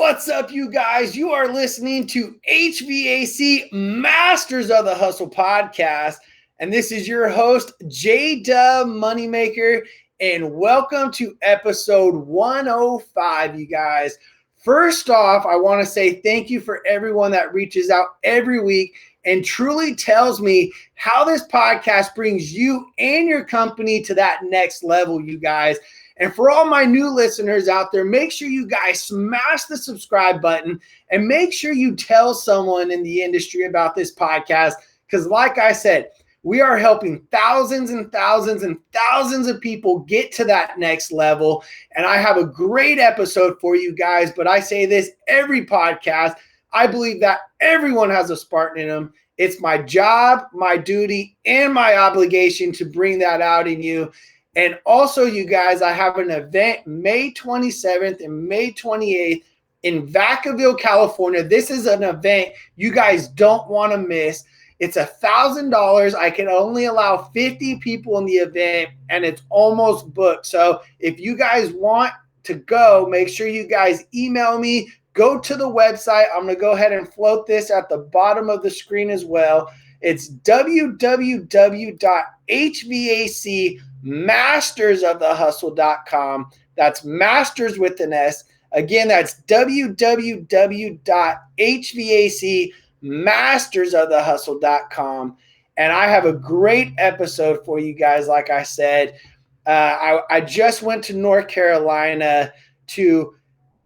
What's up, you guys? You are listening to HVAC Masters of the Hustle podcast, and this is your host, J-Dub Moneymaker, and welcome to episode 105, you guys. First off, I want to say thank you for everyone that reaches out every week and truly tells me how this podcast brings you and your company to that next level, you guys. And for all my new listeners out there, make sure you guys smash the subscribe button and make sure you tell someone in the industry about this podcast. Because like I said, we are helping thousands and thousands and thousands of people get to that next level. And I have a great episode for you guys. But I say this every podcast. I believe that everyone has a Spartan in them. It's my job, my duty, and my obligation to bring that out in you. And also, you guys, I have an event May 27th and May 28th in Vacaville, California. This is an event you guys don't want to miss. It's $1,000. I can only allow 50 people in the event, and it's almost booked. So if you guys want to go, make sure you guys email me. Go to the website. I'm going to go ahead and float this at the bottom of the screen as well. It's www.hvacmastersofthehustle.com. That's masters with an S. Again, that's www.hvacmastersofthehustle.com. And I have a great episode for you guys. Like I said, I just went to North Carolina to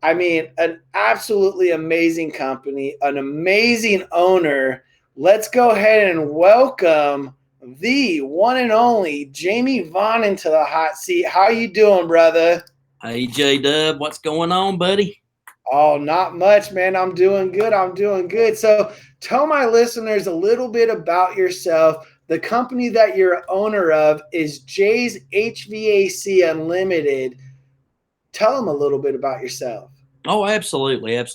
an absolutely amazing company, an amazing owner. Let's go ahead and welcome the one and only Jamie Vaughan into the hot seat. How you doing, brother? Hey, J-Dub, what's going on, buddy? Oh, not much, man. I'm doing good. So tell my listeners a little bit about yourself. The company that you're owner of is Jay's HVAC Unlimited. Tell them a little bit about yourself. Oh, absolutely. And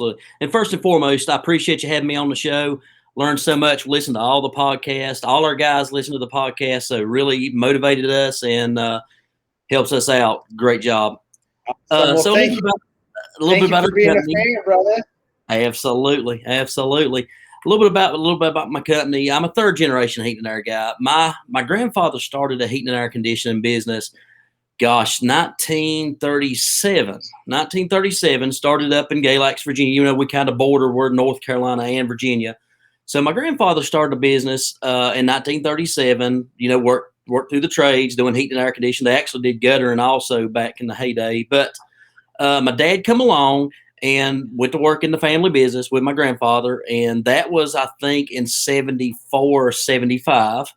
first and foremost, I appreciate you having me on the show. Learned so much, listened to all the podcasts. All our guys listen to the podcast, so really motivated us and helps us out. Great job. So thank you. A little bit about being a fan, brother. Absolutely. A little bit about my company. I'm a third generation heating and air guy. My grandfather started a heating and air conditioning business. 1937, started up in Galax, Virginia. You know, we kind of border, we're North Carolina and Virginia. So my grandfather started a business in 1937, worked through the trades, doing heating and air conditioning. They actually did guttering also back in the heyday. But my dad come along and went to work in the family business with my grandfather. And that was, I think, in 74 or 75.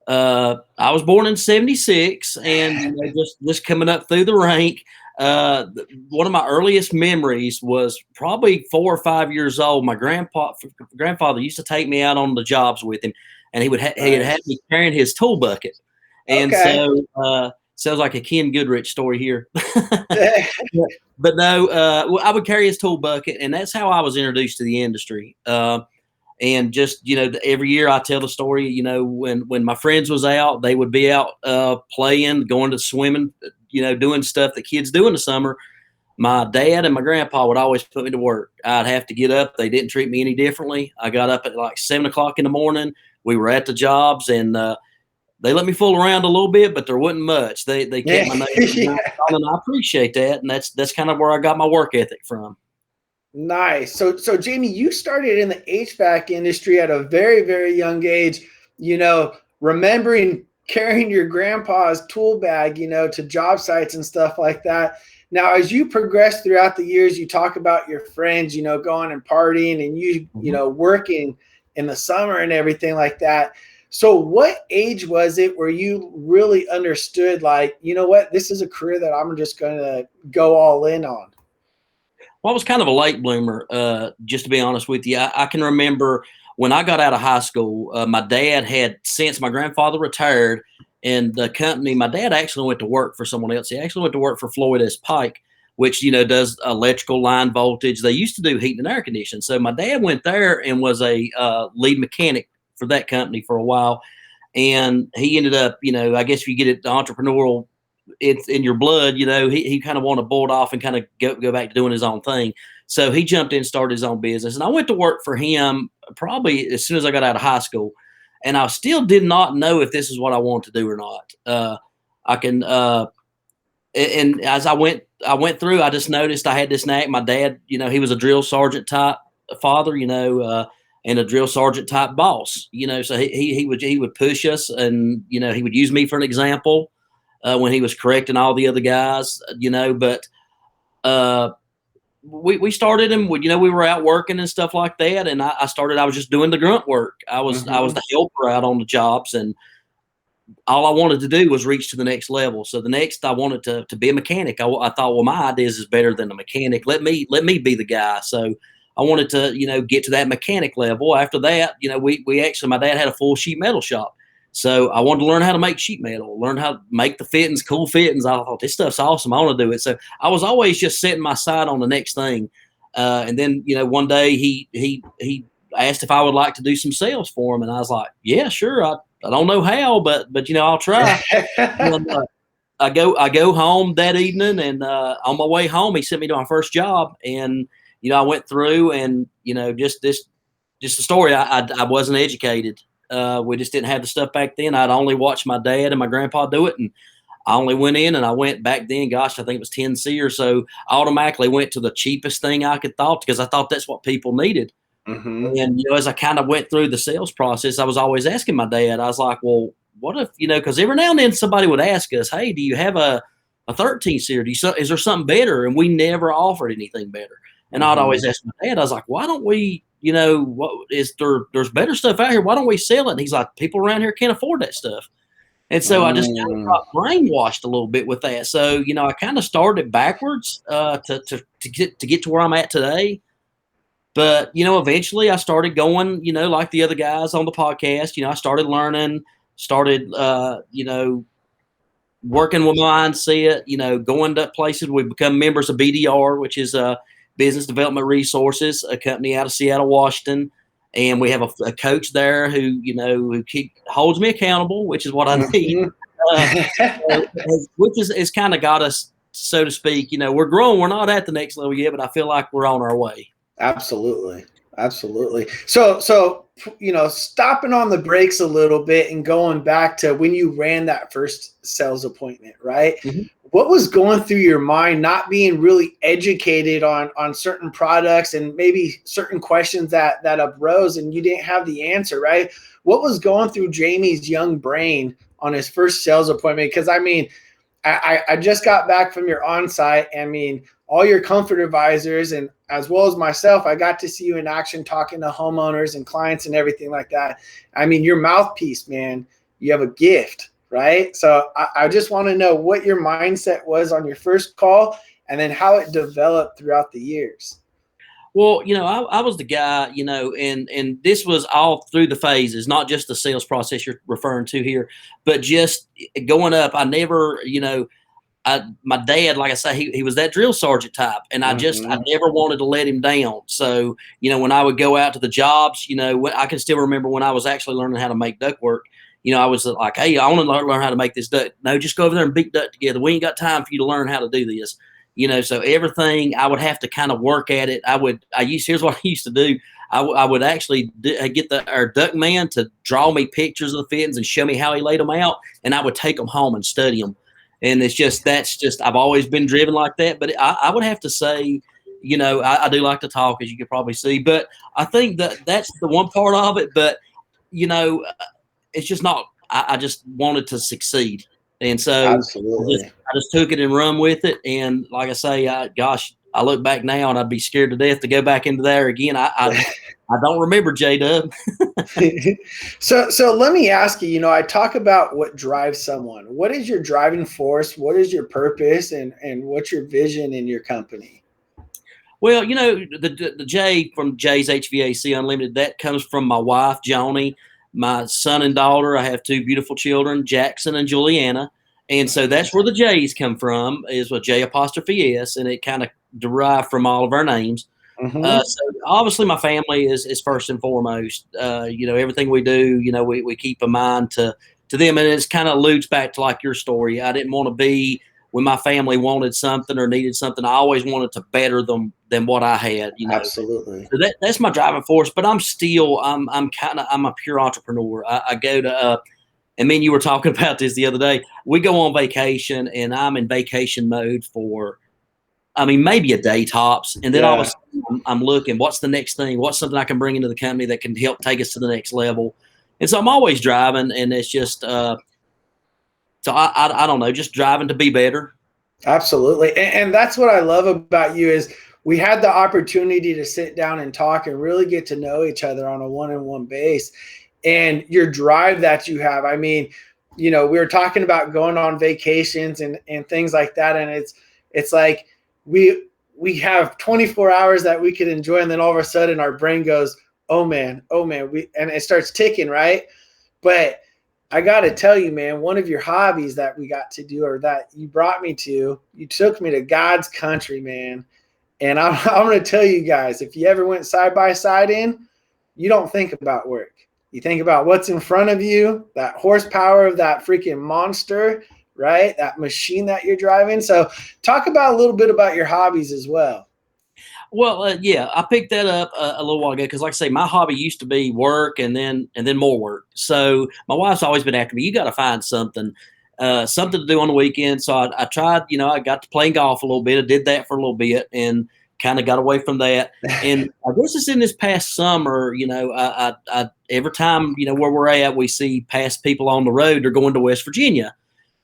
I was born in 76 and just coming up through the rank. One of my earliest memories was probably 4 or 5 years old. My grandfather used to take me out on the jobs with him, and he would have me carrying his tool bucket. And so sounds like a Ken Goodrich story here. But no, I would carry his tool bucket, and that's how I was introduced to the industry. And just, every year I tell the story, when my friends was out, they would be out playing, going to swimming, doing stuff that kids do in the summer. My dad and my grandpa would always put me to work. I'd have to get up. They didn't treat me any differently. I got up at like 7 o'clock in the morning. We were at the jobs, and they let me fool around a little bit, but there wasn't much. They kept my name and I appreciate that. And that's kind of where I got my work ethic from. Nice. So Jamie, you started in the HVAC industry at a very, very young age, remembering carrying your grandpa's tool bag, to job sites and stuff like that. Now, as you progress throughout the years, you talk about your friends, going and partying and you working in the summer and everything like that. So what age was it where you really understood, like, this is a career that I'm just going to go all in on? Well, I was kind of a late bloomer, just to be honest with you. I can remember when I got out of high school, my dad had, since my grandfather retired, and the company, my dad actually went to work for someone else. He actually went to work for Floyd S. Pike, which, does electrical line voltage. They used to do heating and air conditioning. So my dad went there and was a lead mechanic for that company for a while. And he ended up, I guess if you get it, the entrepreneurial it's in your blood. He kind of wanted to boil it off and kind of go back to doing his own thing. So he jumped in and started his own business. And I went to work for him probably as soon as I got out of high school. And I still did not know if this is what I wanted to do or not. And as I went through, I just noticed I had this knack. My dad, he was a drill sergeant type father, and a drill sergeant type boss, so he would push us, and, he would use me for an example when he was correcting all the other guys, but we started and we were out working and stuff like that. And I was just doing the grunt work. I was the helper out on the jobs, and all I wanted to do was reach to the next level. So the next, I wanted to be a mechanic. I thought, well, my ideas is better than a mechanic. Let me be the guy. So I wanted to, get to that mechanic level. After that, we actually, my dad had a full sheet metal shop. So I wanted to learn how to make sheet metal, learn how to make the fittings, cool fittings. I thought, this stuff's awesome. I want to do it. So I was always just setting my sight on the next thing. And then, one day he asked if I would like to do some sales for him. And I was like, yeah, sure. I don't know how, but I'll try. And, I go home that evening, and on my way home, he sent me to my first job. And, I went through, and, just the story. I wasn't educated. We just didn't have the stuff back then. I'd only watched my dad and my grandpa do it. And I only went in, and I went back then, gosh, I think it was 10C or so. I automatically went to the cheapest thing I could thought, because I thought that's what people needed. Mm-hmm. And, as I kind of went through the sales process, I was always asking my dad, I was like, well, what if, because every now and then somebody would ask us, hey, do you have a 13C, or is there something better? And we never offered anything better. And I'd always ask my dad, I was like, why don't we, there's better stuff out here. Why don't we sell it? And he's like, people around here can't afford that stuff. And so I just kind of got brainwashed a little bit with that. So, I kind of started backwards to get to where I'm at today. But, eventually I started going, like the other guys on the podcast, I started learning, working with mindset, going to places. We become members of BDR, which is Business Development Resources, a company out of Seattle, Washington. And we have a coach there who holds me accountable, which is what I need, which is kind of got us, so to speak. We're growing. We're not at the next level yet, but I feel like we're on our way. Absolutely. So, stopping on the brakes a little bit and going back to when you ran that first sales appointment, right? Mm-hmm. What was going through your mind, not being really educated on certain products and maybe certain questions that arose and you didn't have the answer, right? What was going through Jamie's young brain on his first sales appointment? Because, I just got back from your on-site. All your comfort advisors, and as well as myself, I got to see you in action talking to homeowners and clients and everything like that. Your mouthpiece, man, you have a gift, right? So I just want to know what your mindset was on your first call, and then how it developed throughout the years. Well, I was the guy, and this was all through the phases, not just the sales process you're referring to here, but just going up. I never, my dad, like I say, he was that drill sergeant type, and I never wanted to let him down. So, when I would go out to the jobs, I can still remember when I was actually learning how to make ductwork. I was like, hey, I want to learn how to make this duct. No, just go over there and beat duct together. We ain't got time for you to learn how to do this. So everything I would have to kind of work at it. Here's what I used to do. I would actually get our duct man to draw me pictures of the fittings and show me how he laid them out, and I would take them home and study them. And I've always been driven like that. But I would have to say, I do like to talk, as you could probably see. But I think that's the one part of it. But, it's just not, I just wanted to succeed. And so I just took it and run with it. And like I say, I look back now and I'd be scared to death to go back into there again. I don't remember, J-Dub. So let me ask you, I talk about what drives someone. What is your driving force? What is your purpose? And what's your vision in your company? Well, the J from J's HVAC Unlimited, that comes from my wife, Joni, my son and daughter. I have two beautiful children, Jackson and Juliana. And so that's where the J's come from, is with J''S, and it kind of derived from all of our names. Mm-hmm. So obviously my family is first and foremost. Everything we do, we keep in mind to to them. And it's kind of alludes back to like your story. I didn't want to be when my family wanted something or needed something. I always wanted to better them than what I had, Absolutely. So that's my driving force. But I'm a pure entrepreneur. I go to and me and you were talking about this the other day. We go on vacation, and I'm in vacation mode for, maybe a day tops. And then all of a sudden I'm looking, what's the next thing? What's something I can bring into the company that can help take us to the next level? And so I'm always driving, and it's just, so I don't know, just driving to be better. Absolutely. And that's what I love about you is we had the opportunity to sit down and talk and really get to know each other on a one-on-one base. And your drive that you have, we were talking about going on vacations and things like that. And it's like we have 24 hours that we could enjoy. And then all of a sudden our brain goes, oh man, and it starts ticking, right? But I got to tell you, man, one of your hobbies that we got to do, or that you brought me to, you took me to God's country, man. And I'm going to tell you guys, if you ever went side by side in, you don't think about work. You think about what's in front of you, that horsepower of that freaking monster, right? That machine that you're driving. So talk about a little bit about your hobbies as well. Well, yeah, I picked that up a little while ago because, like I say, my hobby used to be work and then more work. So my wife's always been after me. You got to find something to do on the weekend. So I tried. I got to play golf a little bit. I did that for a little bit and kind of got away from that. And I guess it's in this past summer. I every time where we're at, we see past people on the road. They're going to West Virginia,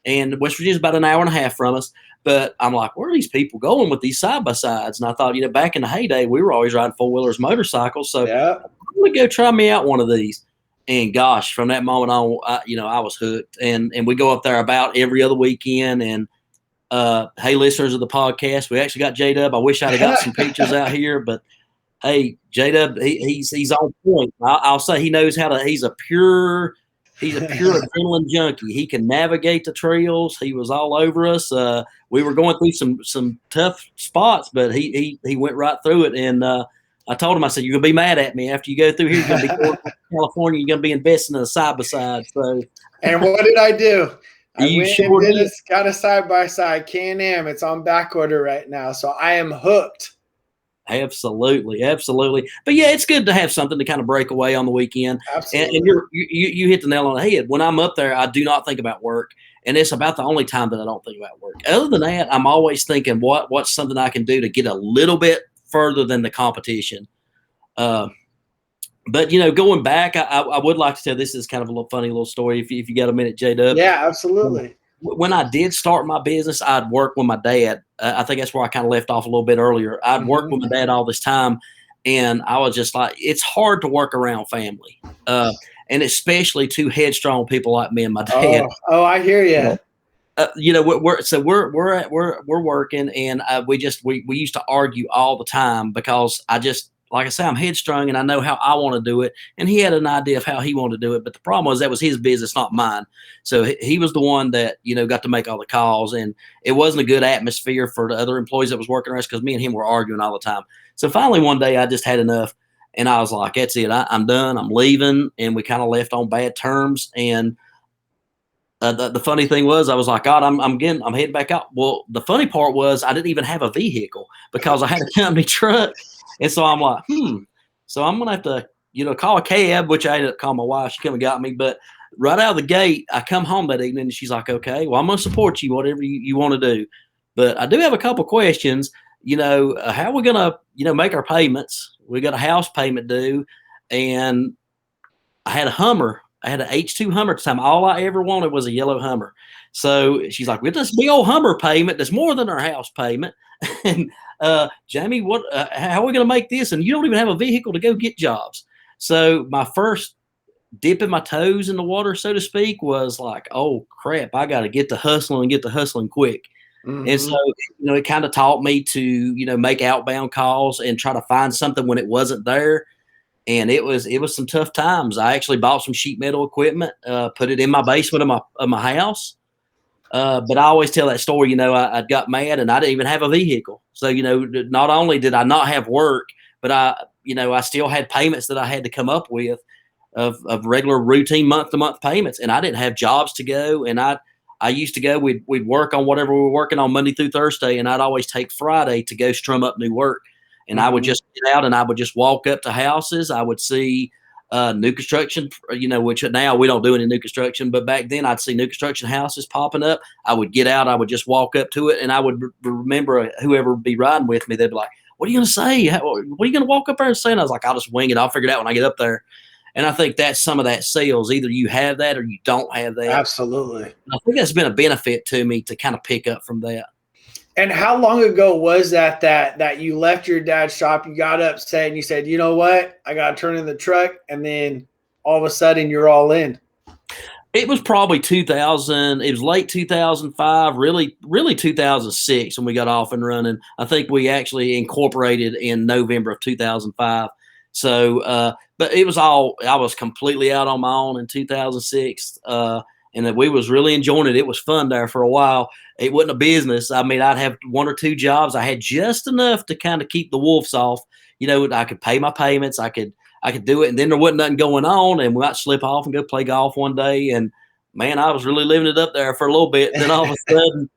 and West Virginia's about an hour and a half from us. But I'm like, where are these people going with these side-by-sides? And I thought, back in the heyday, we were always riding four-wheelers, motorcycles. So I'm going to go try me out one of these. And gosh, from that moment on, I was hooked. And we go up there about every other weekend. And hey, listeners of the podcast, we actually got J-Dub. I wish I'd have got some pictures out here. But, hey, J-Dub, he's on point. I'll say he knows how to – he's a pure adrenaline junkie. He can navigate the trails. He was all over us. We were going through some tough spots, but he went right through it. And I told him, I said, you're gonna be mad at me after you go through here. You're gonna be going to California. You're gonna be investing in a side by side. So, and what did I do? I you went sure and did. got a side by side Can-Am. It's on back order right now, so I am hooked. Absolutely. But yeah, it's good to have something to kind of break away on the weekend. Absolutely. And you hit the nail on the head. When I'm up there, I do not think about work, and it's about the only time that I don't think about work. Other than that, I'm always thinking what's something I can do to get a little bit further than the competition. But going back, I would like to tell this is kind of a funny little story. If you got a minute, J-Dub. Yeah, absolutely. When I did start my business, I'd work with my dad. I think that's where I kind of left off a little bit earlier. I'd worked with my dad all this time, and I was just like, it's hard to work around family, and especially two headstrong people like me and my dad. Oh, I hear you. We're working, and we used to argue all the time because like I say, I'm headstrong and I know how I want to do it. And he had an idea of how he wanted to do it. But the problem was that was his business, not mine. So he was the one that, got to make all the calls. And it wasn't a good atmosphere for the other employees that was working around because me and him were arguing all the time. So finally one day I just had enough. And I was like, that's it. I'm done. I'm leaving. And we kind of left on bad terms. And the funny thing was, I was like, God, I'm heading back out. Well, the funny part was I didn't even have a vehicle because I had a company truck. And so I'm like, so I'm going to have to, call a cab, which I ended up calling my wife. She came and got me. But right out of the gate, I come home that evening and she's like, okay, well, I'm going to support you, whatever you want to do. But I do have a couple questions. How are we going to, make our payments? We got a house payment due. And I had a Hummer. I had an H2 Hummer at the time. All I ever wanted was a yellow Hummer. So she's like, with this big old Hummer payment, that's more than our house payment. And Jamie, how are we going to make this? And you don't even have a vehicle to go get jobs. So my first dipping my toes in the water, so to speak, was like, oh crap, I got to get to hustling and get to hustling quick. Mm-hmm. And so, it kind of taught me to, make outbound calls and try to find something when it wasn't there. And it was some tough times. I actually bought some sheet metal equipment, put it in my basement of my house. But I always tell that story, I got mad and I didn't even have a vehicle. So, not only did I not have work, but I still had payments that I had to come up with. of regular routine month to month payments, and I didn't have jobs to go, and I used to go. We'd work on whatever we were working on Monday through Thursday, and I'd always take Friday to go strum up new work. And I would just get out and I would just walk up to houses. I would see new construction, which now we don't do any new construction, but back then I'd see new construction houses popping up. I would get out, I would just walk up to it, and I would remember whoever would be riding with me. They'd be like, "What are you going to say? What are you going to walk up there and say?" And I was like, "I'll just wing it. I'll figure it out when I get up there." And I think that's some of that sales. Either you have that or you don't have that. Absolutely. And I think that's been a benefit to me to kind of pick up from that. And how long ago was that you left your dad's shop, you got upset and you said, "You know what? I got to turn in the truck." And then all of a sudden you're all in. It was probably 2000. It was late 2005, really 2006 when we got off and running. I think we actually incorporated in November of 2005. So, but it was I was completely out on my own in 2006. And that we was really enjoying it. It was fun there for a while. It wasn't a business. I mean, I'd have 1 or 2 jobs. I had just enough to kind of keep the wolves off. I could pay my payments. I could do it. And then there wasn't nothing going on. And we might slip off and go play golf one day. And man, I was really living it up there for a little bit. And then all of a sudden,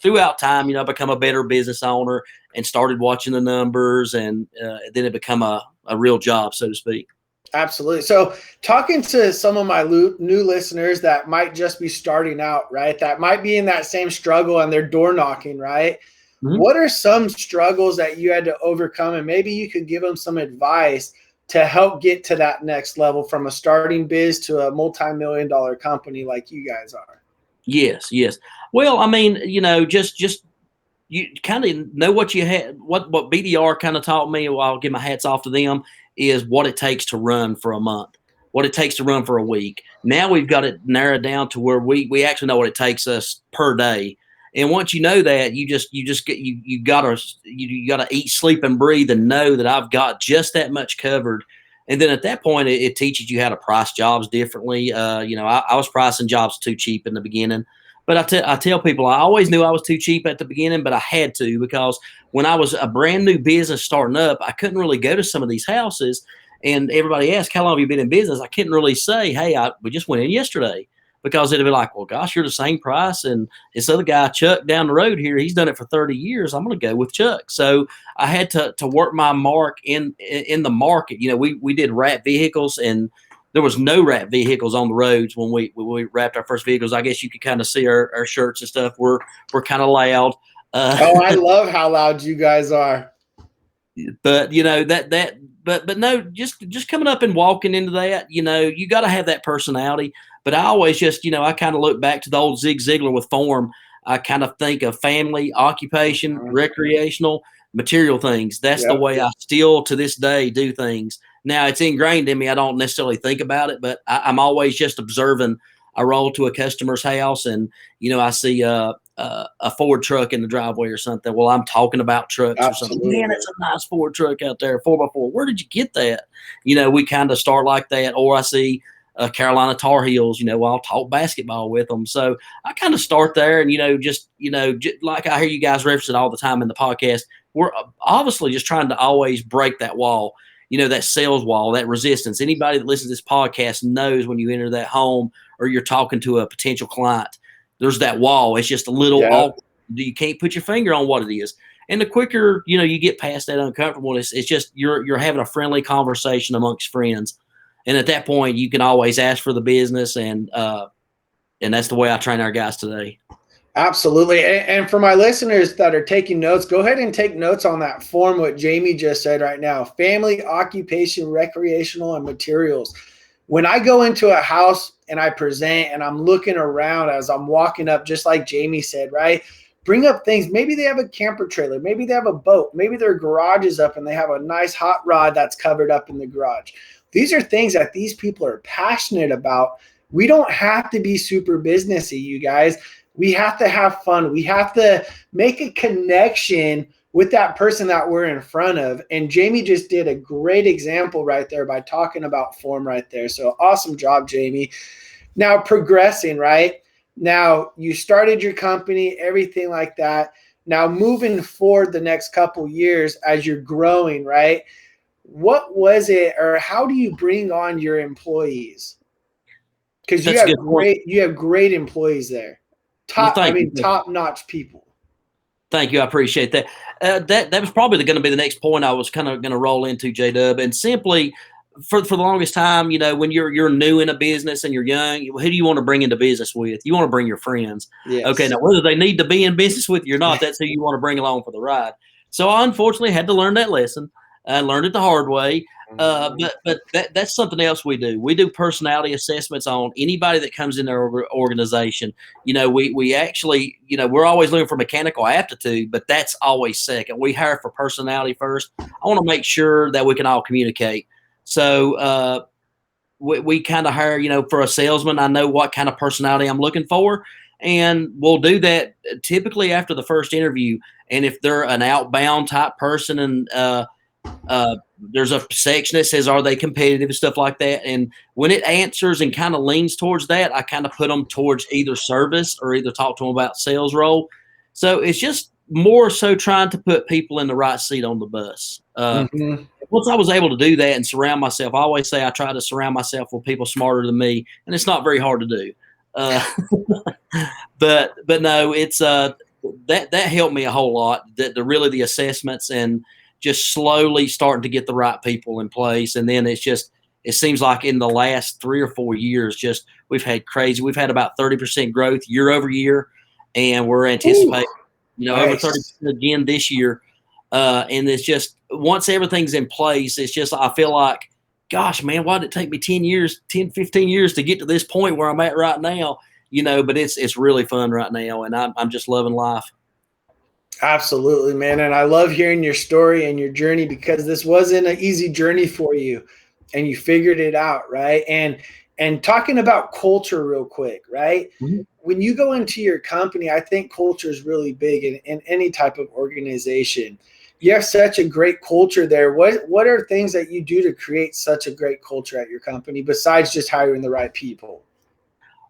throughout time, I become a better business owner and started watching the numbers. And then it become a real job, so to speak. Absolutely. So talking to some of my new listeners that might just be starting out, right? That might be in that same struggle and they're door knocking, right? Mm-hmm. What are some struggles that you had to overcome? And maybe you could give them some advice to help get to that next level from a starting biz to a multi-million-dollar company like you guys are. Yes. Well, I mean, just you kind of know what you had, what BDR kind of taught me. Well, I'll give my hats off to them. Is what it takes to run for a month, what it takes to run for a week. Now we've got it narrowed down to where we actually know what it takes us per day. And once you know that, you gotta eat, sleep, and breathe and know that I've got just that much covered. And then at that point, it teaches you how to price jobs differently. I was pricing jobs too cheap in the beginning. But I tell people I always knew I was too cheap at the beginning, but I had to, because when I was a brand new business starting up, I couldn't really go to some of these houses. And everybody asked, "How long have you been in business?" I couldn't really say, "Hey, we just went in yesterday," because it'd be like, "Well, gosh, you're the same price. And this other guy, Chuck, down the road here, he's done it for 30 years. I'm going to go with Chuck." So I had to work my mark in the market. We did wrap vehicles, and there was no wrap vehicles on the roads when we wrapped our first vehicles. I guess you could kind of see our shirts and stuff. We're kind of loud. I love how loud you guys are. But but no, just coming up and walking into that, you got to have that personality. But I always I kind of look back to the old Zig Ziglar with form. I kind of think of family, occupation, recreational, material things. That's the way I still to this day do things. Now it's ingrained in me. I don't necessarily think about it, but I'm always just observing. I roll to a customer's house and, I see a Ford truck in the driveway or something. Well, I'm talking about trucks or something. Man, it's a nice Ford truck out there, 4x4. Where did you get that? We kind of start like that. Or I see Carolina Tar Heels, I'll talk basketball with them. So I kind of start there and, just like I hear you guys reference it all the time in the podcast, we're obviously just trying to always break that wall. That sales wall, that resistance. Anybody that listens to this podcast knows when you enter that home or you're talking to a potential client, there's that wall. It's just a little awkward. You can't put your finger on what it is. And the quicker, you get past that uncomfortableness, it's just you're having a friendly conversation amongst friends. And at that point, you can always ask for the business. And that's the way I train our guys today. Absolutely. And for my listeners that are taking notes, go ahead and take notes on that form, what Jamie just said right now: family, occupation, recreational, and materials. When I go into a house and I present and I'm looking around as I'm walking up, just like Jamie said, right? Bring up things. Maybe they have a camper trailer. Maybe they have a boat. Maybe their garage is up and they have a nice hot rod that's covered up in the garage. These are things that these people are passionate about. We don't have to be super businessy, you guys. We have to have fun. We have to make a connection with that person that we're in front of. And Jamie just did a great example right there by talking about form right there. So awesome job, Jamie. Now progressing, right? Now you started your company, everything like that. Now moving forward the next couple years as you're growing, right? what was it, or how do you bring on your employees? Because That's a good point. you have great employees there. Well, thank you. Top-notch people. Thank you. I appreciate that. That was probably going to be the next point I was kind of going to roll into, J-Dub. And simply, for the longest time, when you're new in a business and you're young, who do you want to bring into business with? You want to bring your friends. Yes. Okay, now whether they need to be in business with you or not, that's who you want to bring along for the ride. So I unfortunately had to learn that lesson. I learned it the hard way. But that's something else we do. We do personality assessments on anybody that comes in our organization. We actually, we're always looking for mechanical aptitude, but that's always second. We hire for personality first. I want to make sure that we can all communicate. So we kind of hire, for a salesman, I know what kind of personality I'm looking for. And we'll do that typically after the first interview. And if they're an outbound type person and there's a section that says, are they competitive and stuff like that. And when it answers and kind of leans towards that, I kind of put them towards either service or either talk to them about sales role. So it's just more so trying to put people in the right seat on the bus. Once I was able to do that and surround myself, I always say I try to surround myself with people smarter than me, and it's not very hard to do. But no, it's that helped me a whole lot. The assessments and just slowly starting to get the right people in place. And then it seems like in the last 3 or 4 years, we've had about 30% growth year over year. And we're anticipating, over 30% again this year. And it's just, once everything's in place, it's just, I feel like, gosh, man, why did it take me 10, 15 years to get to this point where I'm at right now? But it's really fun right now. And I'm just loving life. Absolutely, man. And I love hearing your story and your journey, because this wasn't an easy journey for you and you figured it out. Right. And talking about culture real quick, right? Mm-hmm. When you go into your company, I think culture is really big in any type of organization. You have such a great culture there. What are things that you do to create such a great culture at your company besides just hiring the right people?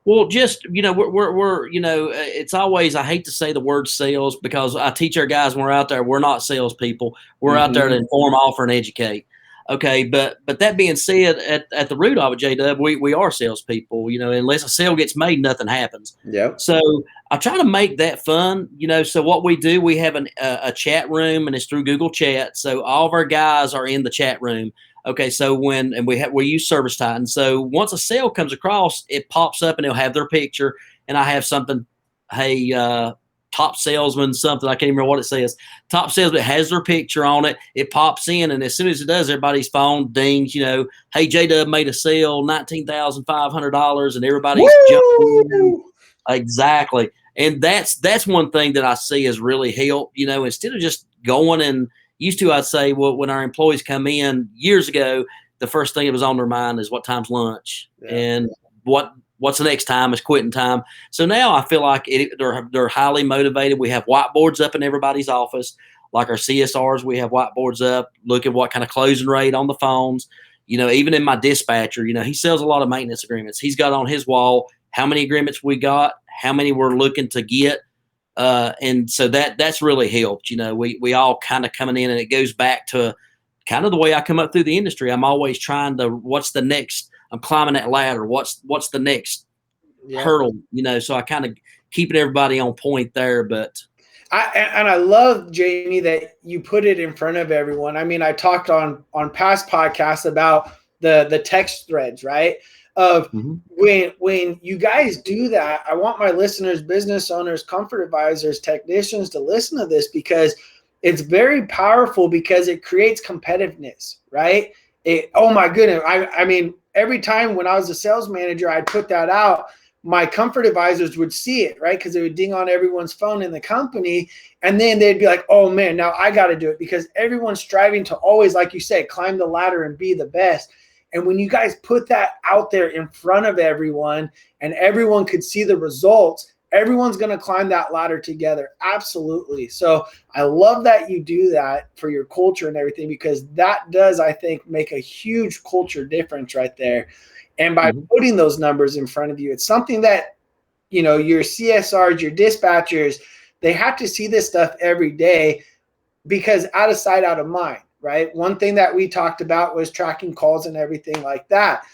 Well, just, we're it's always, I hate to say the word sales, because I teach our guys when we're out there, we're not salespeople. We're out there to inform, offer, and educate. Okay. But that being said, at the root of it, J-Dub, we are salespeople, unless a sale gets made, nothing happens. Yep. So I try to make that fun, so what we do, we have a chat room, and it's through Google Chat. So all of our guys are in the chat room. Okay, so we use Service Titan. So once a sale comes across, it pops up and it'll have their picture, and I have something, hey, top salesman, something, I can't even remember what it says. Top salesman has their picture on it. It pops in, and as soon as it does, everybody's phone dings. Hey, J-Dub made a sale, $19,500, and everybody's jumping in. Exactly, and that's one thing that I see has really helped. Instead of just going and used to, I'd say, well, when our employees come in years ago, the first thing that was on their mind is what time's lunch, and what's the next time is quitting time. So now I feel like they're highly motivated. We have whiteboards up in everybody's office, like our CSRs. We have whiteboards up, look at what kind of closing rate on the phones. Even in my dispatcher, he sells a lot of maintenance agreements. He's got on his wall how many agreements we got, how many we're looking to get. And so that's really helped. We all kind of coming in, and it goes back to kind of the way I come up through the industry. I'm always trying to, what's the next, I'm climbing that ladder. What's the next hurdle, so I kind of keeping everybody on point there. But I love, Jamie, that you put it in front of everyone. I mean, I talked on past podcasts about the text threads, right? Of when you guys do that, I want my listeners, business owners, comfort advisors, technicians to listen to this, because it's very powerful, because it creates competitiveness, right? Oh my goodness. I mean, every time when I was a sales manager, I'd put that out, my comfort advisors would see it, right? Because it would ding on everyone's phone in the company. And then they'd be like, oh man, now I got to do it, because everyone's striving to always, like you say, climb the ladder and be the best. And when you guys put that out there in front of everyone and everyone could see the results, everyone's going to climb that ladder together. Absolutely. So I love that you do that for your culture and everything, because that does, I think, make a huge culture difference right there. And by putting those numbers in front of you, it's something that, your CSRs, your dispatchers, they have to see this stuff every day, because out of sight, out of mind. right? One thing that we talked about was tracking calls and everything like that.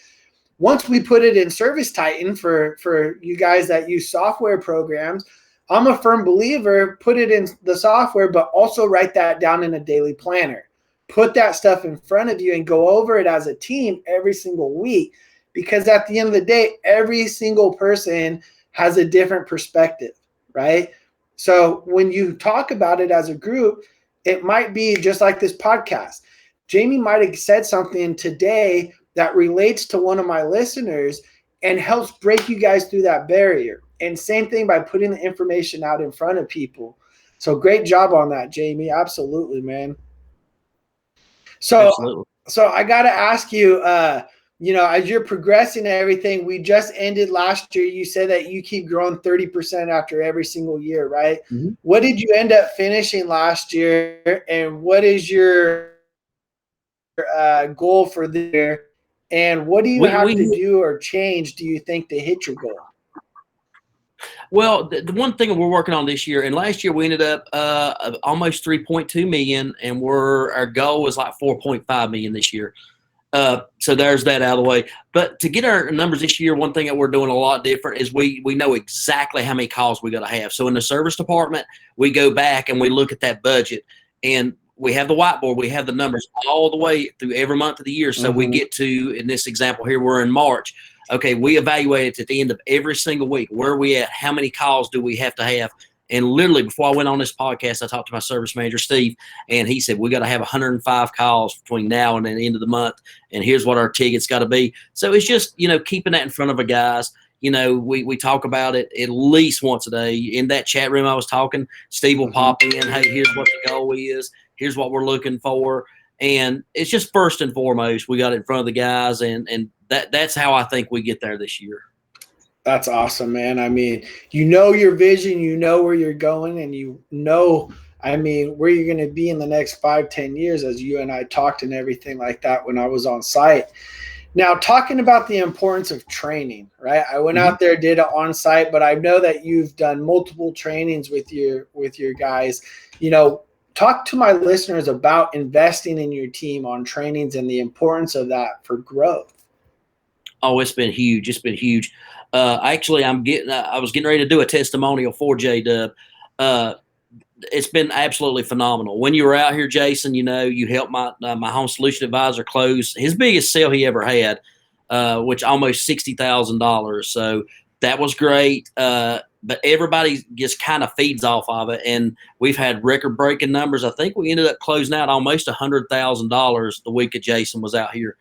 Once we put it in Service Titan for you guys that use software programs, I'm a firm believer, put it in the software, but also write that down in a daily planner. Put that stuff in front of you and go over it as a team every single week, because at the end of the day, every single person has a different perspective, right? So when you talk about it as a group, it might be just like this podcast. Jamie might have said something today that relates to one of my listeners and helps break you guys through that barrier. And same thing by putting the information out in front of people. So great job on that, Jamie. Absolutely, man. So, Absolutely. so I got to ask you, as you're progressing and everything, we just ended last year. You said that you keep growing 30% after every single year, right? Mm-hmm. What did you end up finishing last year? And what is your goal for this year? And what do you have to do or change, do you think, to hit your goal? Well, the one thing we're working on this year, and last year we ended up almost 3.2 million, and our goal was like 4.5 million this year. So there's that out of the way. But to get our numbers this year, one thing that we're doing a lot different is we know exactly how many calls we got to have. So in the service department, we go back and we look at that budget, and we have the whiteboard. We have the numbers all the way through every month of the year. So we get to, in this example here, we're in March. Okay, we evaluate it at the end of every single week. Where are we at? How many calls do we have to have? And literally, before I went on this podcast, I talked to my service manager, Steve, and he said, we got to have 105 calls between now and the end of the month, and here's what our ticket's got to be. So it's just, keeping that in front of the guys. We talk about it at least once a day. In that chat room I was talking, Steve will pop in, hey, here's what the goal is. Here's what we're looking for. And it's just first and foremost, we got it in front of the guys, and that's how I think we get there this year. That's awesome, man. I mean, your vision, where you're going, and where you're going to be in the next 5-10 years, as you and I talked and everything like that when I was on site. Now, talking about the importance of training, right? I went out there, did it on site, but I know that you've done multiple trainings with your guys. Talk to my listeners about investing in your team on trainings and the importance of that for growth. Oh, it's been huge. It's been huge. Actually, I was getting ready to do a testimonial for J-Dub. It's been absolutely phenomenal. When you were out here, Jason, you helped my home solution advisor close his biggest sale he ever had, which almost $60,000. So that was great. But everybody just kind of feeds off of it. And we've had record breaking numbers. I think we ended up closing out almost $100,000 the week that Jason was out here.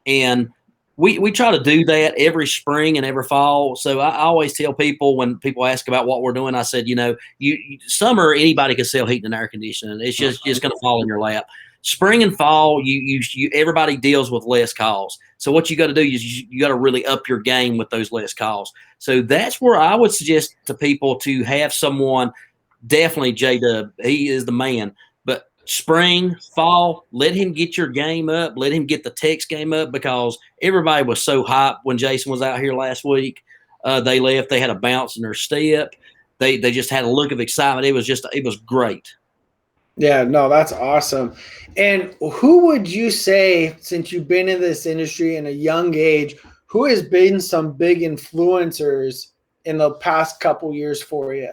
And we try to do that every spring and every fall. So I always tell people, when people ask about what we're doing, I said, summer, anybody can sell heating and air conditioning. It's just going to fall in your lap. Spring and fall, everybody deals with less calls. So what you got to do is you got to really up your game with those less calls. So that's where I would suggest to people to have someone, definitely J-Dub. He is the man. But spring, fall, let him get your game up. Let him get the text game up, because everybody was so hyped when Jason was out here last week. They left. They had a bounce in their step. They just had a look of excitement. It was great. Yeah, no, that's awesome. And who would you say, since you've been in this industry in a young age, who has been some big influencers in the past couple years for you?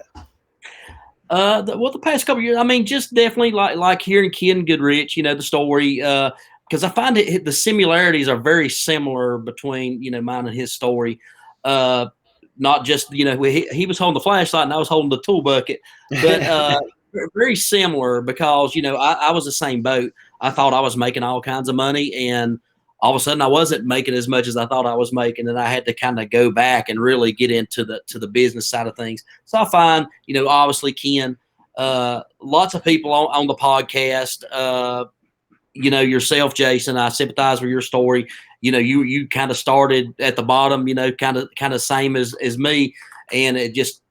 The past couple of years, just definitely like hearing Ken Goodrich, the story, because I find the similarities are very similar between, mine and his story. Not just, he was holding the flashlight and I was holding the tool bucket, but very similar, because, I was the same boat. I thought I was making all kinds of money, and all of a sudden I wasn't making as much as I thought I was making, and I had to kind of go back and really get into the business side of things. So I find, obviously Ken, lots of people on the podcast, yourself, Jason, I sympathize with your story. You kind of started at the bottom, kind of same as me, and it just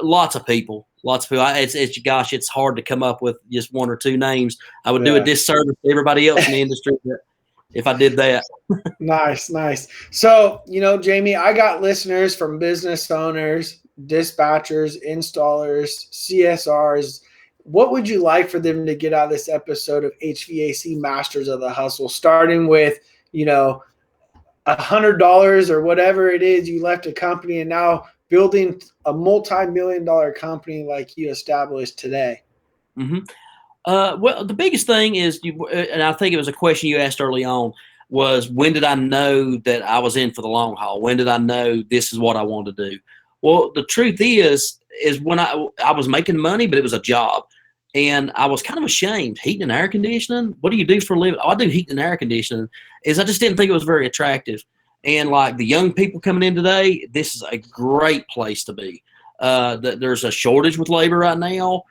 lots of people. It's hard to come up with just one or two names. I would do a disservice to everybody else in the industry if I did that. Nice. So, Jamie, I got listeners from business owners, dispatchers, installers, CSRs, what would you like for them to get out of this episode of HVAC Masters of the Hustle, starting with, $100 or whatever it is you left a company and now building a multi-million-dollar company like you established today? Mm-hmm. Well, the biggest thing is, and I think it was a question you asked early on, was when did I know that I was in for the long haul? When did I know this is what I wanted to do? Well, the truth is when I was making money, but it was a job. And I was kind of ashamed. Heating and air conditioning? What do you do for a living? Oh, I do heating and air conditioning. I just didn't think it was very attractive. And like the young people coming in today, this is a great place to be. There's a shortage with labor right now.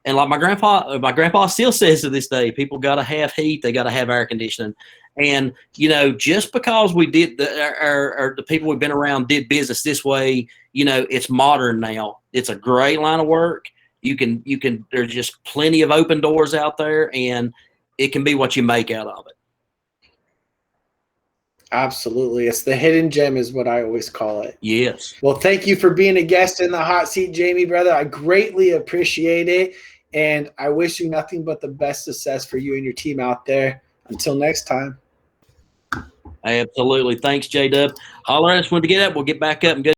And like my grandpa still says to this day, people got to have heat, they got to have air conditioning. And just because we did the people we've been around did business this way, it's modern now. It's a great line of work. You can. There's just plenty of open doors out there, and it can be what you make out of it. Absolutely. It's the hidden gem is what I always call it. Yes. Well, thank you for being a guest in the hot seat, Jamie, brother. I greatly appreciate it. And I wish you nothing but the best success for you and your team out there. Until next time. Absolutely. Thanks, J-Dub. Holler at us when we get up. We'll get back up and go.